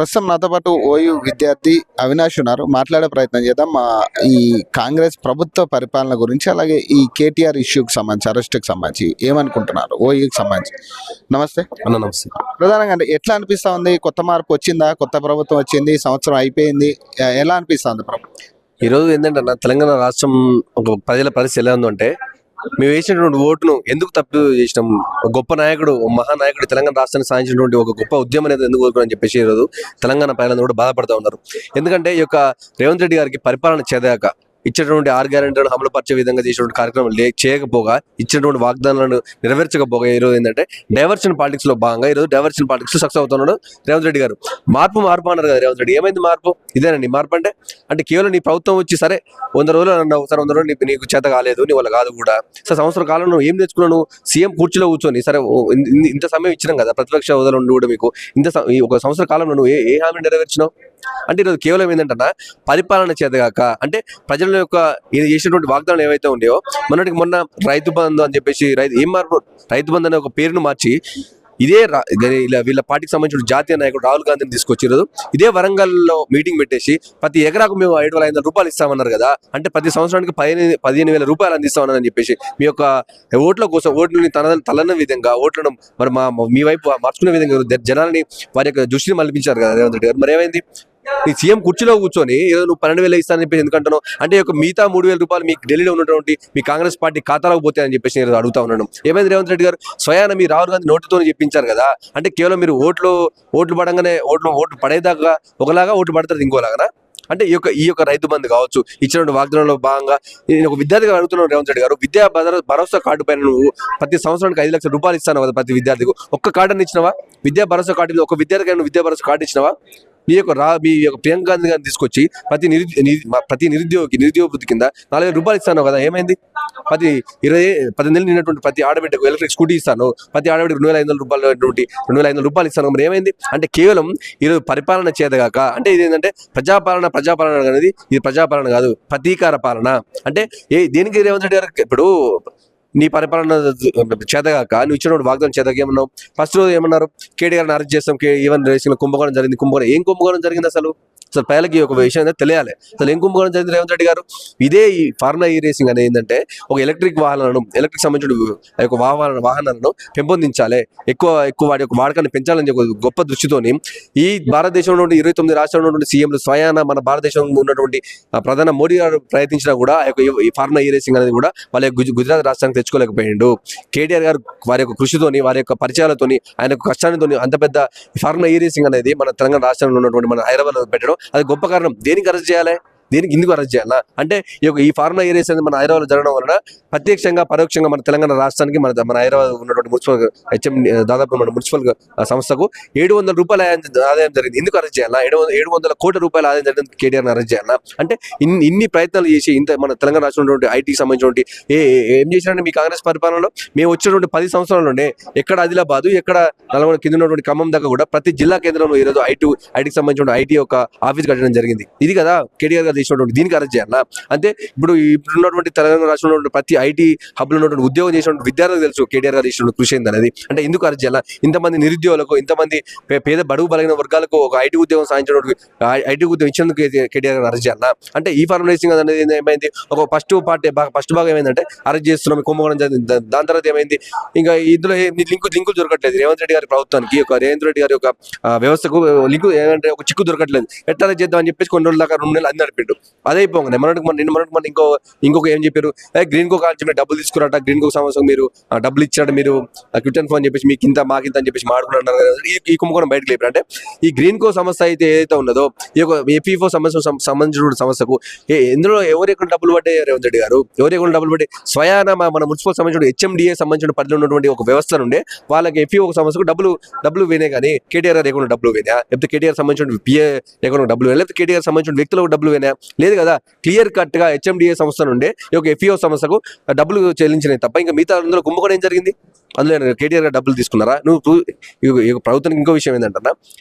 ప్రస్తుతం నాతో పాటు ఓయూ విద్యార్థి అవినాష్ ఉన్నారు. మాట్లాడే ప్రయత్నం చేద్దాం. ఈ కాంగ్రెస్ ప్రభుత్వ పరిపాలన గురించి, అలాగే ఈ కేటీఆర్ ఇష్యూకి సంబంధించి, అరెస్ట్కి సంబంధించి ఏమనుకుంటున్నారు ఓయూకి సంబంధించి. నమస్తే అన్న. నమస్తే. ప్రధానంగా అంటే ఎట్లా అనిపిస్తూ ఉంది? కొత్త మార్పు వచ్చిందా? కొత్త ప్రభుత్వం వచ్చింది, సంవత్సరం అయిపోయింది, ఎలా అనిపిస్తుంది ప్రభుత్వం? ఈరోజు ఏంటంటే అన్న, తెలంగాణ రాష్ట్రం ఒక ప్రజల పరిస్థితి ఎలా ఉందంటే, మేము వేసినటువంటి ఓటును ఎందుకు తప్పు చేసినాం, గొప్ప నాయకుడు, మహానాయకుడు తెలంగాణ రాష్ట్రానికి సాధించినటువంటి ఒక గొప్ప ఉద్యమం అనేది ఎందుకు కోరుకుని చెప్పేసి ఈరోజు తెలంగాణ ప్రజలందరూ కూడా బాధపడుతూ ఉన్నారు. ఎందుకంటే ఈ యొక్క రేవంత్ రెడ్డి గారికి పరిపాలన చేదాక ఇచ్చినటువంటి 6 గ్యారెంటీలను అమలుపరిచే విధంగా చేసినటువంటి కార్యక్రమం చేయకపోగా, ఇచ్చినటువంటి వాగ్దానాలను నెరవేర్చకపోగా ఈరోజు ఏంటంటే డైవర్షన్ పాలిటిక్స్ లో భాగంగా ఈరోజు డైవర్షన్ పాలిటిక్స్ లో సక్సెస్ అవుతున్నాడు రేవంత్ రెడ్డి గారు. మార్పు అన్నారు కదా రేవంత్ రెడ్డి. ఏమైంది మార్పు? ఇదేనండి మార్పు అంటే కేవలం నీ ప్రభుత్వం వచ్చి సరే 100 రోజులు అన్నావు, సరే 100 రోజులు నీకు చేత కాలేదు, నీ వల్ల కాదు కూడా. సరే సంవత్సర కాలంలో ఏం నేర్చుకున్నావు? సీఎం కుర్చీలో కూర్చొని సరే ఇంత సమయం ఇచ్చినాం కదా, ప్రతిపక్ష హోదాలో ఉండి కూడా మీకు ఒక సంవత్సర కాలంలో నువ్వు ఏ హామీని నెరవేర్చినావు? అంటే ఈరోజు కేవలం ఏంటంటే పరిపాలన చేతగాక, అంటే ప్రజల యొక్క చేసినటువంటి వాగ్దానాలు ఏవైతే ఉన్నాయో, మొన్న రైతు బంధు అని చెప్పేసి రైతు బంధు అనే ఒక పేరును మార్చి వీళ్ళ పార్టీకి సంబంధించిన జాతీయ నాయకుడు రాహుల్ గాంధీని తీసుకొచ్చి ఇదే వరంగల్లో మీటింగ్ పెట్టేసి ప్రతి ఎకరాకు మేము 5,500 రూపాయలు ఇస్తామన్నారు కదా. అంటే ప్రతి సంవత్సరానికి 15,000 రూపాయలు అందిస్తామని చెప్పేసి మీ యొక్క ఓట్ల కోసం, ఓట్లని తలన్న విధంగా ఓట్లను మరి మీ వైపు మార్చుకునే విధంగా జనాలని వారి యొక్క దృష్టిని మళ్లించారు కదా రేవంత్ రెడ్డి గారు. మరి ఏమైంది? నీ సీఎం కుర్చీలో కూర్చొని ఏదో నువ్వు 12,000 ఇస్తానని చెప్పేసి ఎందుకంటున్నావు? అంటే ఒక మిగతా 3,000 రూపాయలు మీకు ఢిల్లీలో ఉన్నటువంటి మీ కాంగ్రెస్ పార్టీ ఖాతాలోకి పోతాయని చెప్పేసి నేను అడుగుతా ఉన్నాను. ఏమైంది రేవంత్ రెడ్డి గారు? స్వయాన మీ రాహుల్ గాంధీ నోటితో చెప్పించారు కదా. అంటే కేవలం మీరు ఓట్లు పడంగానే ఓట్లు పడేదాకా ఒకలాగా, ఓట్లు పడతారు ఇంకోలాగా. అంటే ఈ యొక్క రైతు బంధు కావచ్చు, ఇచ్చినటువంటి వాగ్దానంలో భాగంగా నేను ఒక విద్యార్థిగా అడుగుతున్నాను రేవంత్ రెడ్డి గారు. విద్యా భరోసా కార్డు పైన నువ్వు ప్రతి సంవత్సరానికి 5 లక్షల రూపాయలు ఇస్తాను కదా ప్రతి విద్యార్థికి. ఒక్క కార్డుని ఇచ్చినవా? విద్యా భరోసా కార్డు ఒక విద్యార్థికి విద్యా భరోసా కార్డు ఇచ్చినవా? మీ యొక్క ప్రియాంక గాంధీ గారిని తీసుకొచ్చి ప్రతి నిరుద్యోగ వృత్తి కింద 4,000 రూపాయలు ఇస్తాను కదా. ఏమైంది? 10 నెలలు నిన్నటువంటి ప్రతి ఆడబిడ్డకు ఎలక్ట్రిక్ స్కూటీ ఇస్తాను, ప్రతి ఆడబిడ్డకు 2,500 రూపాయలు ఇస్తాను. మరి ఏమైంది? అంటే కేవలం ఈరోజు పరిపాలన చేతగాక, అంటే ఇది ఏంటంటే ప్రజాపాలన అనేది ఇది ప్రజాపాలన కాదు, ప్రతీకార పాలన. అంటే దేనికి రేవంత్ రెడ్డి గారు ఇప్పుడు నీ పరిపాలన చేతగాక నువ్వు ఇచ్చినప్పుడు వాగ్దానం చేతగా ఏమన్నావు? ఫస్ట్ రోజు ఏమన్నారు? కేటీఆర్ని అరెస్ట్ చేస్తాం, ఈవెన్ రేసింగ్ కుంభకోణం జరిగింది. ఏం కుంభకోణం జరిగింది అసలు ప్రజలకి ఒక విషయం అనేది తెలియాలి. అసలు ఏం కుంభకోణం జరిగింది రేవంత్ రెడ్డి గారు? ఇదే ఈ ఫార్ములా ఈ రేసింగ్ అనేది ఏంటంటే ఒక ఎలక్ట్రిక్ సంబంధించిన వాహనాలను పెంపొందించాలి, ఎక్కువ వాటి యొక్క వాడకాన్ని పెంచాలని చెప్పి గొప్ప దృష్టితోని ఈ భారతదేశంలో 29 రాష్ట్రాల్లో ఉన్నటువంటి సీఎంలు స్వయాన మన భారతదేశంలో ఉన్నటువంటి ప్రధాని మోడీ గారు ప్రయత్నించినా కూడా ఈ ఫార్ములా ఈ రేసింగ్ అనేది కూడా వాళ్ళ గుజరాత్ రాష్ట్రానికి తెచ్చుకోలేకపోయిండు. కేటీఆర్ గారు వారి యొక్క కృషితోని, వారి యొక్క పరిచయాలతోని, ఆయన యొక్క కష్టానితోని అంత పెద్ద ఫార్ములా ఈ రేసింగ్ అనేది మన తెలంగాణ రాష్ట్రంలో ఉన్నటువంటి మన హైదరాబాద్ పెట్టడం అది గొప్ప కారణం. దేనికి అరెస్ట్ చేయాలి? దేనికి ఎందుకు అరెస్ట్ చేయాలా? అంటే ఈ ఫార్ములా ఈ రేస్ అనేది మన హైదరాబాద్ జరగడం వలన ప్రత్యక్షంగా పరోక్షంగా మన తెలంగాణ రాష్ట్రానికి మన హైదరాబాద్ ఉన్నటువంటి మున్సిపల్ దాదాపు మన మున్సిపల్ సంస్థకు 700 రూపాయల ఆదాయం జరిగింది. ఎందుకు అరెస్ట్ చేయాలా? 700 కోట్ల రూపాయల ఆదాయం జరిగింది. కేటీఆర్ని అరెస్ట్ చేయాలా? అంటే ఇన్ని ప్రయత్నాలు చేసి మన తెలంగాణ రాష్ట్రంలో ఉన్నటువంటి ఐటీకి సంబంధించినటువంటి ఏం చేసినంటే మీ కాంగ్రెస్ పరిపాలనలో మేము వచ్చినటువంటి 10 సంవత్సరాల్లోనే ఎక్కడ ఆదిలాబాద్, ఎక్కడ నల్గొండ కింద ఉన్నటువంటి ఖమ్మం దాకా కూడా ప్రతి జిల్లా కేంద్రంలో ఈరోజు ఐటీకి సంబంధించిన ఐటీ ఒక ఆఫీస్ కట్టడం జరిగింది. ఇది కదా కేటీఆర్ గారు చేసినటువంటి. దీనికి అరెస్ట్ చేయాలా? అంటే ఇప్పుడున్నటువంటి తెలంగాణ రాష్ట్రంలో ఉన్నటువంటి ప్రతి ఐటీ హబ్ లో ఉన్నటువంటి ఉద్యోగం చేసినటువంటి విద్యార్థులకు తెలుసు కేటీఆర్ గారు చేసిన కృషి ఏందనేది. అంటే ఎందుకు అరెస్ట్ చేయాలా? ఇంతమంది నిరుద్యోగులకు, ఇంతమంది పేద బడుగు బలైన వర్గాలకు ఒక ఐటీ ఉద్యోగం సాధించినటువంటి ఐటీ ఉద్యోగం ఇచ్చినందుకు కేటీఆర్ గారు అరెస్ట్ చేయాలా? అంటే ఈ ఫార్ములేషన్ అనేది ఏమైంది? ఒక ఫస్ట్ భాగం ఏమైందంటే అరెస్ట్ చేస్తున్నాం, కుంభకోణం జరిగింది. దాని తర్వాత ఏమైంది? ఇంకా ఇందులో లింకులు దొరకట్లేదు రేవంత్ రెడ్డి గారి ప్రభుత్వానికి, రేవంత్ రెడ్డి గారి యొక్క వ్యవస్థకు లింకు ఏమంటే ఒక చిక్కు దొరకట్లేదు. ఎట్లా చేద్దాం అని చెప్పేసి కొన్ని రోజుల దాకా 2 నెలలు అన్ని నడిపిండు. అదే అయిపోగానే మన ఇంకొక ఏం చెప్పారు? గ్రీన్ కో కాల్చి డబ్బులు తీసుకురాట, గ్రీన్ కో సంవత్సరం మీరు డబ్బులు ఇచ్చాడు, మీరు క్విట్ అండ్ ఫోన్ చెప్పేసి మీకింత మాకింత అని చెప్పేసి మాట్లాడుకున్నారు కదా. ఈ కుంభకోణం బయటకు లేపారు. అంటే ఈ గ్రీన్ కో సమస్య అయితే ఏదైతే ఉన్నదో, ఈ యొక్క ఏపీఓ సంబంధించిన సమస్యకు ఇందులో ఎవరెక్కడ డబ్బులు పడ్డాయి రేవంత్ రెడ్డి గారు? ఎవరెక్కడ డబ్బులు పడ్డాయి? స్వయాన మన మున్సిపల్ సంబంధించిన హెచ్ఎండిఏ సంబంధించిన పరిధిలో ఉన్నటువంటి ఒక వ్యవస్థ నుండే వాళ్ళకి ఎఫ్ఈఓ సమస్యకు డబ్బులు వేనే కానీ కేటీఆర్ గారు లేకుండా డబ్బులు వేనా? లేకపోతే కేటీఆర్ సంబంధించిన పిఏ లేకుండా డబ్బులు వేనా? లేకపోతే కేటీఆర్ సంబంధించిన వ్యక్తులకు డబ్బులు వేనా? లేదు కదా. క్లియర్ కట్ గా హెచ్ఎండిఏ సంస్థ నుండే ఈ యొక్క ఎఫ్ఈఓ సంస్థకు డబ్బులు చెల్లించినాయి తప్ప ఇంకా మిగతా అందులో కుంభకోణం ఏం జరిగింది? అందులో కేటీఆర్ గారు డబ్బులు తీసుకున్నారా? నువ్వు ప్రభుత్వానికి ఇంకో విషయం ఏంటంటే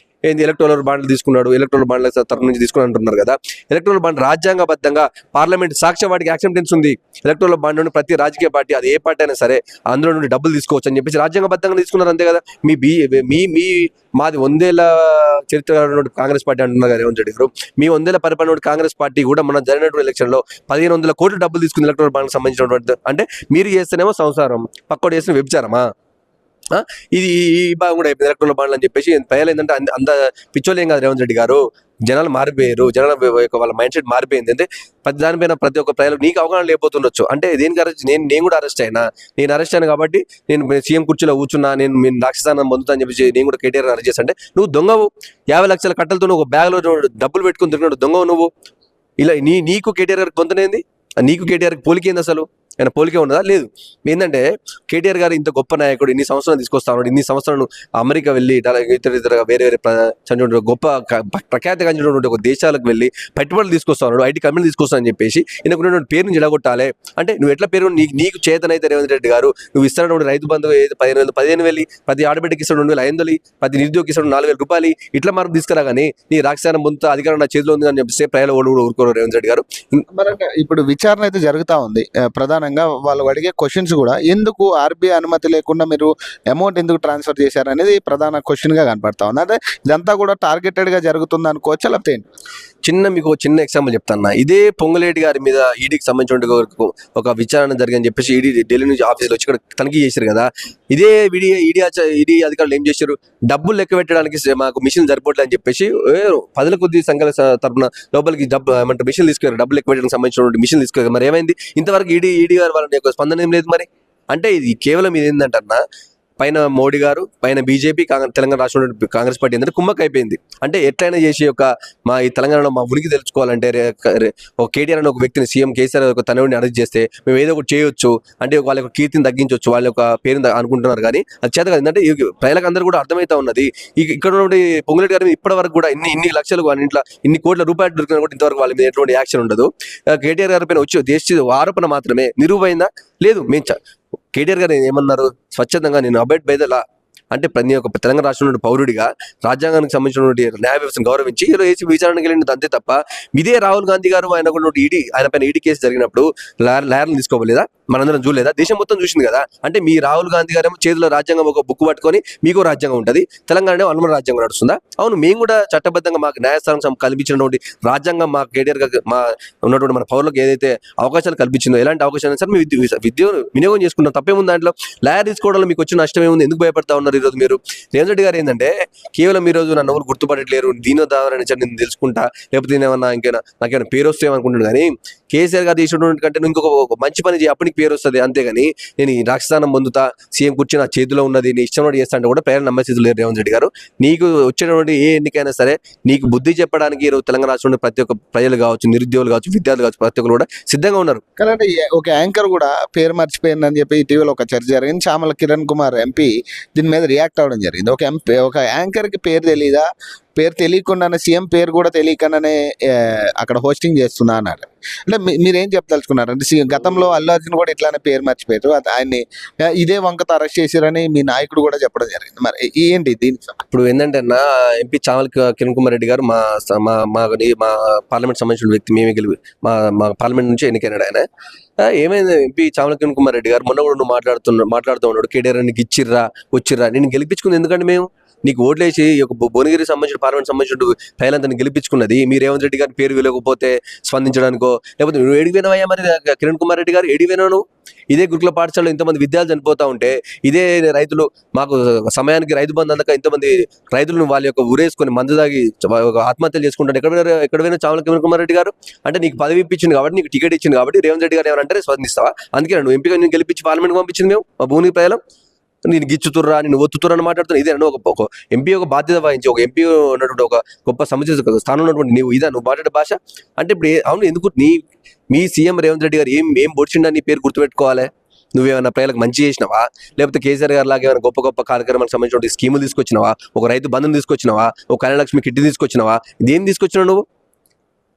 ఏంది ఎలక్ట్రల్ బాండ్లు తీసుకున్నాడు, ఎలక్ట్రల్ బాండ్ల తరఫు నుంచి తీసుకుని అంటున్నారు కదా. ఎలక్ట్రల్ బాండ్ రాజ్యాంగబద్ధంగా పార్లమెంట్ సాక్ష్య వాటికి యాక్సెప్టెన్స్ ఉంది. ఎలక్ట్రల్ బాండ్ నుండి ప్రతి రాజకీయ పార్టీ, అది ఏ పార్టీ అయినా సరే, అందులో నుండి డబ్బులు తీసుకోవచ్చు అని చెప్పేసి రాజ్యాంగబద్ధంగా తీసుకున్నారు, అంతే కదా. మీ బీ మీ మీ మాది 100 ఏళ్ల చరిత్ర కాంగ్రెస్ పార్టీ అంటున్నారు కదా రేవంత్ రెడ్డి గారు. మీ 100 ఏళ్ల పరిపాలన కాంగ్రెస్ పార్టీ కూడా మన జరిగినటువంటి ఎలక్షన్ లో 1500 కోట్ల డబ్బులు తీసుకుంది ఎలక్ట్రల్ బాండ్ సంబంధించినటువంటి. అంటే మీరు చేస్తేనేమో సంసారం, పక్కోడు చేసిన వ్యభిచారమా? ఇది ఈ భాగం కూడా అయిపోయింది ఎలక్ట్రల్ బాండ్లు అని చెప్పేసి. ప్రజలు ఏంటంటే అంత పిచ్చోళ్ళు ఏం కాదు రేవంత్ రెడ్డి గారు. జనాలు మారిపోయారు, జనాల యొక్క వాళ్ళ మైండ్ సెట్ మారిపోయింది. అంటే దానిపైన ప్రతి ఒక్క ప్రజలు నీకు అవగాహన లేకపోతుండొచ్చు. అంటే దేనికి అరెస్ట్, నేను కూడా అరెస్ట్ అయినా, నేను అరెస్ట్ అయినా కాబట్టి నేను సీఎం కుర్చీలో కూర్చున్నా, నేను రాక్షసానం పొందుతా అని చెప్పి నేను కూడా కేటీఆర్ అరెస్ట్ చేస్తా. అంటే నువ్వు దొంగవు. 50 లక్షల కట్టలతో నువ్వు బ్యాగ్ లో డబ్బులు పెట్టుకుని తిరిగినట్టు దొంగవు నువ్వు. ఇలా నీకు కేటీఆర్ గారికి పొందనేది, నీకు కేటీఆర్కి పోలికేంది అసలు? ఆయన పోలికే ఉన్నదా? లేదు. ఏంటంటే కేటీఆర్ గారు ఇంత గొప్ప నాయకుడు, ఇన్ని సంవత్సరాలు తీసుకొస్తా ఉన్నాడు, ఇన్ని సంవత్సరాలు అమెరికా వెళ్ళి ఇతర వేరే గొప్ప ప్రఖ్యాతిగాంచినటువంటి ఒక దేశాలకు వెళ్ళి పెట్టుబడులు తీసుకొస్తా ఉన్నాడు, ఐటీ కంపెనీలు తీసుకొస్తా అని చెప్పేసి ఈయనకున్నటువంటి పేరుని జడగొట్టాలి. అంటే నువ్వు ఎట్లా పేరు నీకు చేతనైతే రేవంత్ రెడ్డి గారు నువ్వు ఇస్తున్నటువంటి రైతు బంధువు 15,000, ప్రతి ఆడబిడ్డకి ఇస్తాడు 2,500, ప్రతి నిరుద్యోగికి ఇస్తాడు 4,000 రూపాయలు, ఇట్లా మనం తీసుకురా. కానీ నీ రాక్షసానం పొందుతా అధికారం నా చేతిలో ఉంది అని చెప్పేసి ప్రజలు కూడా ఊరుకోరు రేవంత్ రెడ్డి గారు. ఇప్పుడు విచారణ అయితే జరుగుతూ ఉంది. ప్రధానంగా వాళ్ళు అడిగే క్వశ్చన్స్ కూడా, ఎందుకు ఆర్బీఐ అనుమతి లేకుండా మీరు అమౌంట్ ఎందుకు ట్రాన్స్ఫర్ చేశారు అనేది ప్రధాన క్వశ్చన్ గా కనపడతా ఉంది. అంటే ఇదంతా కూడా టార్గెటెడ్ గా జరుగుతుంది అనుకోవచ్చా, లేకపోతే మీకు చిన్న ఎగ్జాంపుల్ చెప్తాను. ఇదే పొంగులేటి గారి మీద ఈడీకి సంబంధించిన ఒక విచారణ జరిగని చెప్పేసి ఈడీ ఢిల్లీ నుంచి ఆఫీసులో వచ్చి ఇక్కడ తనిఖీ చేశారు కదా. ఇదే ఈడీ అధికారులు ఏం చేశారు? డబ్బులు లెక్క పెట్టడానికి మాకు మిషన్ సరిపోట్లే అని చెప్పేసి 10 కొద్ది సంఖ్యల తరపున లోపలికి ఏమంటారు మిషన్ తీసుకెళ్ళారు, డబ్బులు లెక్క పెట్టడానికి సంబంధించిన మిషన్ తీసుకెళ్ళారు. మరి ఏమైంది? ఇంతవరకు ఈడీ గారు వాళ్ళని యొక్క స్పందన ఏం లేదు. మరి అంటే ఇది కేవలం ఇది ఏంటంటన్నా, పైన మోడీ గారు, పైన బీజేపీ, తెలంగాణ రాష్ట్రంలో కాంగ్రెస్ పార్టీ ఏంటంటే కుమ్మక్క అయిపోయింది. అంటే ఎట్లయినా చేసి మా ఈ తెలంగాణలో మా ఉనికి తెలుసుకోవాలంటే ఒక కేటీఆర్ అనే ఒక వ్యక్తిని, సీఎం కేసీఆర్ ఒక తనని అరెస్ట్ చేస్తే మేము ఏదో ఒకటి చేయొచ్చు, అంటే వాళ్ళ యొక్క కీర్తిని తగ్గించవచ్చు, వాళ్ళ యొక్క పేరుని అనుకుంటున్నారు. కానీ అది చేత కాదు. అంటే ప్రజలకు అందరూ కూడా అర్థమవుతా ఉన్నది. ఇక్కడ ఉన్నటువంటి పొంగులేటి గారి మీద ఇప్పటి వరకు కూడా ఇన్ని లక్షలు ఇంట్లో ఇన్ని కోట్ల రూపాయలు దొరికినా కూడా ఇంతవరకు వాళ్ళ మీద ఎటువంటి యాక్షన్ ఉండదు. కేటీఆర్ గారి పైన వచ్చి దేశ ఆరోపణ మాత్రమే, నిరూపైందా లేదు. కేటీఆర్ గారు ఏమన్నారు? స్వచ్ఛందంగా నేను అబైడ్ బై ద లా, అంటే ప్రతి ఒక్క తెలంగాణ రాష్ట్రంలో పౌరుడిగా రాజ్యాంగానికి సంబంధించినటువంటి న్యాయ వ్యవస్థను గౌరవించి ఏసీ విచారణకు వెళ్ళినది, అంతే తప్ప ఇదే రాహుల్ గాంధీ గారు ఆయన పైన ఈడీ కేసు జరిగినప్పుడు లాయర్లు తీసుకోవలేదా? మనందరం చూడలేదా? దేశం మొత్తం చూసింది కదా. అంటే మీ రాహుల్ గాంధీ గారు చేతిలో రాజ్యాంగం ఒక బుక్ పట్టుకొని మీకు రాజ్యాంగం ఉంటుంది, తెలంగాణ అనుమతి రాజ్యాంగం నడుస్తుందా? అవును, మేము కూడా చట్టబద్ధంగా మాకు న్యాయస్థానం కల్పించినటువంటి రాజ్యాంగం మా కేటీఆర్ మా ఉన్నటువంటి మన పౌరులకు ఏదైతే అవకాశాలు కల్పించిందో, ఎలాంటి అవకాశాలు సార్ మీ విద్యను వినియోగం చేసుకుంటాం, తప్పేముంది దాంట్లో? లాయర్ తీసుకోవడంలో మీకు వచ్చిన నష్టం ఏముంది? ఎందుకు భయపడతా ఉన్నారు ఈరోజు మీరు? రేవంత్ రెడ్డి గారు ఏంటంటే కేవలం ఈ రోజు నన్ను ఎవరు గుర్తుపట్టట్లేరు, దీని ద్వారా నేను తెలుసుకుంటా, లేకపోతే నేనేమన్నా నాకేమైనా పేరు వస్తాయేమనుకుంటున్నాను. కానీ కేసీఆర్ గారు చేసినటువంటి కంటే ఇంకొక మంచి పని చేయి, అప్పటికి పేరు వస్తుంది. అంతేగాని నేను ఈ రాక్షసానం పొందుతా, సీఎం కూర్చి నా చేతిలో ఉన్నది, నీ ఇష్టం చేస్తా అంటే కూడా ప్రజలు నమ్మే స్థితిలో లేరు రేవంత్ రెడ్డి గారు. నీకు వచ్చేటువంటి ఏ ఎన్నికైనా సరే నీకు బుద్ధి చెప్పడానికి ఈరోజు తెలంగాణ రాష్ట్రంలో ప్రతి ఒక్క ప్రజలు కావచ్చు, నిరుద్యోగులు కావచ్చు, విద్యార్థులు కావచ్చు, ప్రతి ఒక్కరు కూడా సిద్ధంగా ఉన్నారు. కానీ ఒక యాంకర్ కూడా పేరు మర్చిపోయిందని చెప్పి ఇటీవల ఒక చర్చ జరిగింది. చామల కిరణ్ కుమార్ ఎంపీ దీని మీద రియాక్ట్ అవ్వడం జరిగింది. ఒక యాంకర్ కి పేరు తెలీదా? పేరు తెలియకుండానే, సీఎం పేరు కూడా తెలియకుండానే అక్కడ హోస్టింగ్ చేస్తున్నా అన్నాడు. అంటే మీరేం చెప్పదలుచుకున్నారు? అంటే గతంలో అల్లు అర్జున్ కూడా ఇట్లానే పేరు మర్చిపోయారు, ఆయన్ని ఇదే వంకతో అరెస్ట్ చేశారని మీ నాయకుడు కూడా చెప్పడం జరిగింది. మరి ఏంటి దీనికి? ఇప్పుడు ఏంటంటే ఎంపీ చామల కిరణ్ కుమార్ రెడ్డి గారు మా పార్లమెంట్ సంబంధించిన వ్యక్తి, మేమే మా పార్లమెంట్ నుంచి ఎన్నికైనాడు ఆయన. ఏమైంది? ఎంపీ చామల కిరణ్ కుమార్ రెడ్డి గారు మొన్న కూడా నువ్వు మాట్లాడుతూ ఉన్నాడు, కేటీఆర్ నీకు ఇచ్చిర్రా వచ్చిర్రా, నేను గెలిపించుకుంది ఎందుకంటే మేము నీకు ఓట్లేసి ఒక భువనగిరి సంబంధించిన పార్లమెంట్ సంబంధించిన ప్రజలంతా గెలిపించుకున్నది మీ రేవంత్ రెడ్డి గారి పేరు వెళ్ళకపోతే స్పందించడానికో, లేకపోతే నువ్వు ఏడిపోయినావయ్యా మరి కిరణ్ కుమార్ రెడ్డి గారు ఏడిపోయినావు నువ్వు? ఇదే గురుకుల పాఠశాలలో ఇంతమంది విద్యార్థులు చనిపోతా ఉంటే, ఇదే రైతులు మాకు సమయానికి రైతు బంధు అందక ఇంతమంది రైతులను వాళ్ళ యొక్క ఊరేసుకొని మందు దాగి ఆత్మహత్యలు చేసుకుంటారు. ఎక్కడ చామల కిరణ్ కుమార్ రెడ్డి గారు? అంటే నీకు పదవి ఇప్పించింది కాబట్టి, నీకు టికెట్ ఇచ్చింది కాబట్టి రేవంత్ రెడ్డి గారు ఏమంటే స్పందిస్తావా? అందుకే నువ్వు ఎంపీగా నేను గెలిపించి పార్లమెంట్కి పంపించింది మేము మా భూమి ప్రజలు. నేను గిచ్చుతుర్రా, నేను ఒత్తుతుర్రా అని మాట్లాడుతున్నా. ఇదే ఒక ఎంపీ ఒక బాధ్యత వహించి, ఒక ఎంపీ ఉన్నటువంటి ఒక గొప్ప సముచిత స్థానం ఉన్నటువంటి నువ్వు మాట్లాడే భాష అంటే ఇప్పుడు అవును, ఎందుకు మీ సీఎం రేవంత్ రెడ్డి గారు ఏం పొడిచిండా నీ పేరు గుర్తుపెట్టుకోవాలి? నువ్వేమైనా ప్రజలకు మంచి చేసినావా? లేకపోతే కేసీఆర్ గారు లాగా ఏమైనా గొప్ప కార్యక్రమాలకు సంబంధించిన స్కీములు తీసుకొచ్చినావా? ఒక రైతు బంధం తీసుకొచ్చినావా? ఒక కళ్యాణలక్ష్మి కిట్ తీసుకొచ్చినావా? ఇదేం తీసుకొచ్చినావు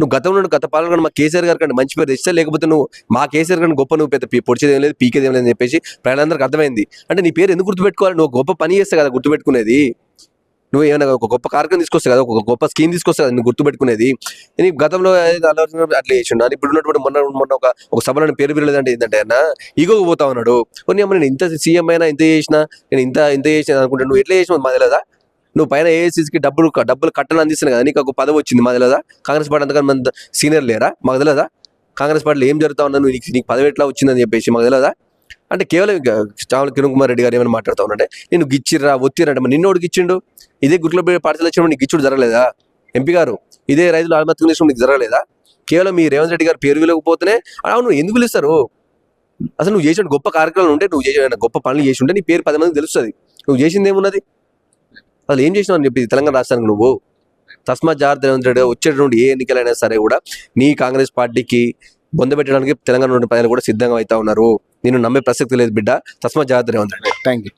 నువ్వు గత పాలన మా కేసీఆర్ గారి కంటే మంచి పేరు తెచ్చా, లేకపోతే నువ్వు మా కేసీఆర్ గారిని గొప్ప నువ్వు పెద్ద పొడిచేది ఏం లేదు, పీకేది ఏం లేదని చెప్పేసి ప్రజలందరికీ అర్థమైంది. అంటే నీ పేరు ఎందుకు గుర్తుపెట్టుకోవాలి? నువ్వు గొప్ప పని చేస్తే కదా గుర్తుపెట్టుకునేది. నువ్వు ఏమైనా ఒక గొప్ప కార్యక్రమం తీసుకొస్తావు కదా, ఒక గొప్ప స్కీమ్ తీసుకొస్తావు కదా, నువ్వు గుర్తుపెట్టుకునేది. నీకు గతంలో ఏదో అల్లు అర్జున్ గారు అట్లా చేసిండు అని ఇప్పుడు ఉన్నటువంటి మొన్న ఒక సభలో పేరు విరలేదంటే ఏంటంటే అన్న ఈగోకి పోతా ఉన్నాడు. కొన్ని నేను ఇంత సీఎం అయినా ఇంత చేసినా, నేను ఇంత చేసిన అనుకుంటే నువ్వు ఎట్లా చేసినావు మాది లేదా? నువ్వు పైన ఏఐసీకి డబ్బులు కట్టని అందిస్తున్నావు కదా, నీకు ఒక పదవి వచ్చింది మాది లేదా? కాంగ్రెస్ పార్టీ అంతకన్నా మన సీనియర్ లేరా మాకు తెలియదా? కాంగ్రెస్ పార్టీలో ఏం జరుగుతా ఉన్నా నువ్వు నీకు పదవి ఎట్లా వచ్చిందని చెప్పేసి మాకు తెలియదా? అంటే కేవలం చావల కిరణ్ కుమార్ రెడ్డి గారు ఏమైనా మాట్లాడుతూ ఉన్నట్టే నేను గిచ్చిర్రా ఒత్తిరంటే మరి నిన్నోడికి ఇచ్చిండు. ఇదే గుట్లో పార్టీలు వచ్చినప్పుడు నీకు గిచ్చుడు జరగలేదా? ఎంపీ గారు ఇదే రైతులు ఆత్మహత్య చేసినప్పుడు నీకు జరగలేదా? కేవలం మీ రేవంత్ రెడ్డి గారు పేరు విలకపోతేనే అవును ఎందుకు పిలుస్తారు? అసలు నువ్వు చేసిన గొప్ప కార్యక్రమాలు ఉంటే, నువ్వు చేసిన గొప్ప పనులు చేసి ఉంటే నీ పేరు 10 మందికి తెలుస్తుంది. నువ్వు చేసింది ఏమున్నది? అసలు ఏం చేసినావు అని చెప్పి తెలంగాణ రాష్ట్రానికి నువ్వు తస్మాత్ జాగ్రత్త రేవంత్ రెడ్డి వచ్చేటువంటి ఏ ఎన్నికలైనా సరే కూడా నీ కాంగ్రెస్ పార్టీకి బొందబెట్టడానికి తెలంగాణ ప్రజలు కూడా సిద్ధంగా అవుతా ఉన్నారు. నేను నమ్మే ప్రసక్తి లేదు బిడ్డ. తస్మాత్ జాగ్రత్త రేవంత్ రెడ్డి. Thank you.